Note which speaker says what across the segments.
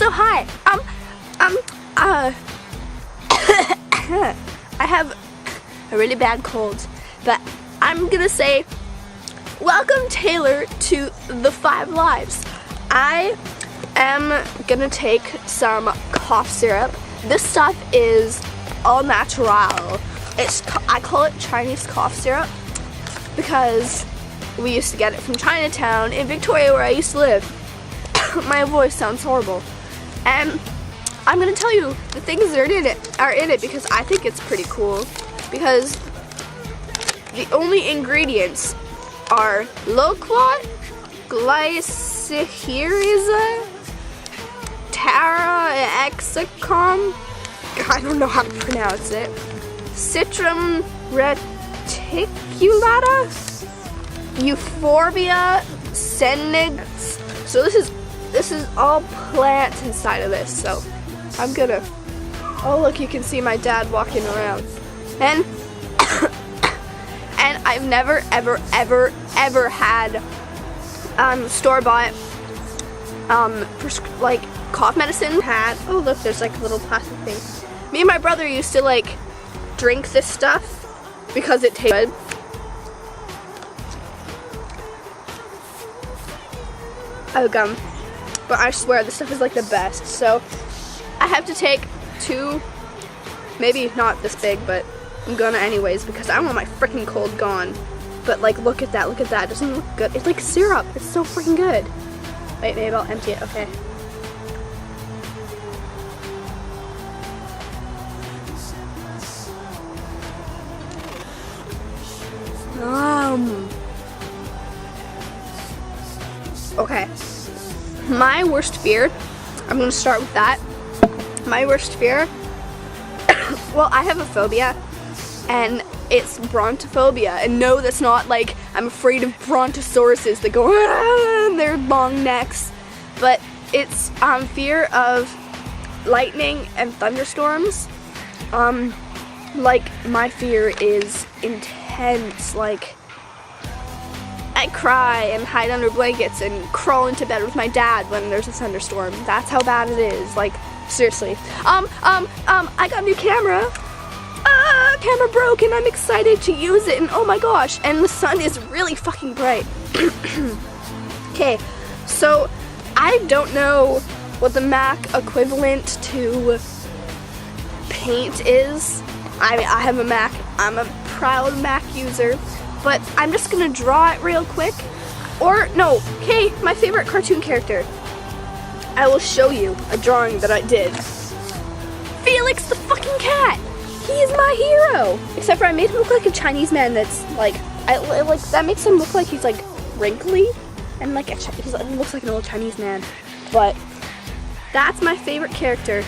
Speaker 1: So hi, I have a really bad cold, but I'm gonna say, welcome Taylor to the 5 Lives. I am gonna take some cough syrup. This stuff is all natural. I call it Chinese cough syrup because we used to get it from Chinatown in Victoria, where I used to live. My voice sounds horrible. And I'm gonna tell you the things that are in it because I think it's pretty cool. Because the only ingredients are loquat, glycyrrhiza, taraxacum, I don't know how to pronounce it, citrum reticulata, euphorbia senex. So this is all plants inside of this. So I'm gonna, oh look, you can see my dad walking around. And and I've never ever had store-bought like cough medicine. Oh look, there's like a little plastic thing. Me and my brother used to like drink this stuff because it tastes good. Oh gum. But I swear this stuff is like the best. So I have to take 2, maybe not this big, but I'm gonna anyways because I want my freaking cold gone. But like, look at that, look at that. It doesn't look good. It's like syrup. It's so freaking good. Wait, maybe I'll empty it. Okay. Okay. My worst fear, I'm gonna start with that. My worst fear, well, I have a phobia, and it's brontophobia. And no, that's not like I'm afraid of brontosauruses that go and their long necks, but it's fear of lightning and thunderstorms. Like, my fear is intense. Like, I cry and hide under blankets and crawl into bed with my dad when there's a thunderstorm. That's how bad it is. Like, seriously. I got a new camera. Camera broke and I'm excited to use it, and oh my gosh, and the sun is really fucking bright. Okay, so I don't know what the Mac equivalent to paint is. I have a Mac. I'm a proud Mac user. But I'm just gonna draw it real quick. Or, no, okay, my favorite cartoon character. I will show you a drawing that I did. Felix the fucking cat! He is my hero! Except for I made him look like a Chinese man that's like, that makes him look like he's like wrinkly. And like, he looks like an old Chinese man. But that's my favorite character.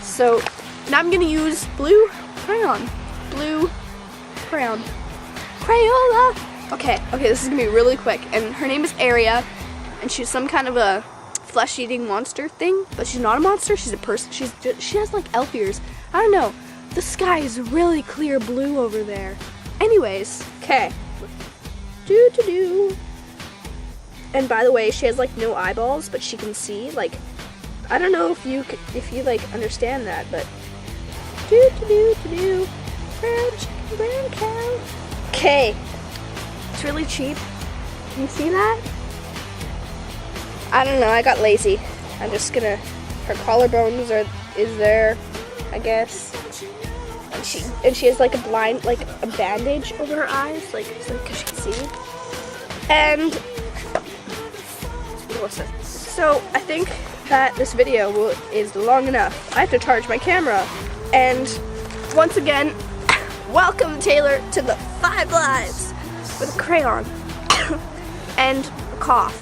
Speaker 1: So, now I'm gonna use blue crayon. Blue crayon. Crayola! Okay, this is gonna be really quick. And her name is Aria, and she's some kind of a flesh-eating monster thing, but she's not a monster, she's a person. She has like elf ears. I don't know. The sky is really clear blue over there. Anyways, okay. And by the way, she has like no eyeballs, but she can see. Like, I don't know if you like understand that, but brown chicken, brown cow. Okay, it's really cheap. Can you see that? I don't know, I got lazy. I'm just gonna, her collarbones is there, I guess. And she has like a bandage over her eyes, like cause she can see. And so I think that this video is long enough. I have to charge my camera. And once again, welcome Taylor to the 5 Lives with a crayon and a cough.